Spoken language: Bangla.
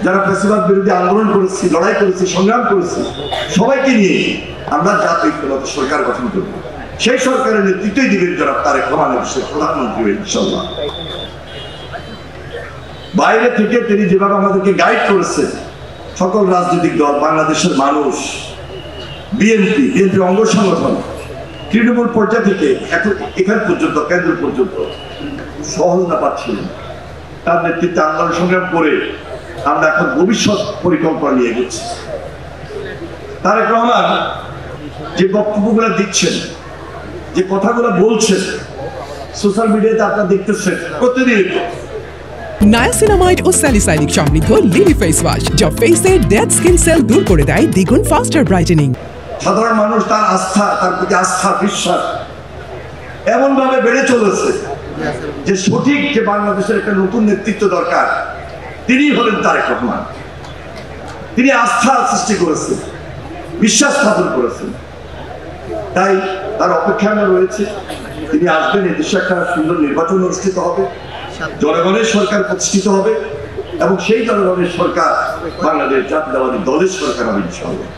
যারা ফ্যাসিবাদ বিরোধী আন্দোলন করেছি, লড়াই করেছি, সংগ্রাম করেছি, সবাইকে নিয়ে আমরা জাতীয় ঐক্যবদ্ধ সরকার গঠন করব। সেই সরকারের নেতৃত্বই দিবেন জনাব তারেক রহমান দেশের প্রধানমন্ত্রী ইনশাআল্লাহ। বাইরে থেকে তিনি যেভাবে আমাদেরকে গাইড করেছেন, সকল রাজনৈতিক দল, বাংলাদেশের মানুষ, বিএনপি অঙ্গ সংগঠন, তৃণমূল পর্যায় থেকে এখান পর্যন্ত, কেন্দ্র পর্যন্ত সহজতা পাচ্ছিলেন। তার নেতৃত্বে আন্দোলন সংগ্রাম করে আমরা এখন ভবিষ্যৎ পরিকল্পনা নিয়ে গেছি। তারেক রহমান যে বক্তব্যগুলো দিচ্ছেন, যে কথাগুলো বলছেন, সোশ্যাল মিডিয়াতে আপনারা দেখতেছেন প্রতিনিয়ত। নায়াসিনামাইড ও স্যালিসাইলিক সমৃদ্ধ লিলি ফেস ওয়াশ, যা ফেসের ডেড স্কিন সেল দূর করে দেয় দ্বিগুণ ফাস্টার ব্রাইটেনিং। সাধারণ মানুষ তার আস্থা, তার প্রতি আস্থা, বিশ্বাস এমন ভাবে বেড়ে চলেছে যে সঠিক যে বাংলাদেশের একটা নতুন নেতৃত্ব দরকার, তিনি হলেন তারেক রহমান। তিনি আস্থা সৃষ্টি করেছেন, বিশ্বাস স্থাপন করেছেন। তাই তার অপেক্ষা রয়েছে, তিনি আসবেন, এদেশে একটা সুন্দর নির্বাচন অনুষ্ঠিত হবে, জনগণের সরকার প্রতিষ্ঠিত হবে এবং সেই জনগণের সরকার বাংলাদেশ জাতীয়তাবাদী দলের সরকার হবে ইনশাআল্লাহ।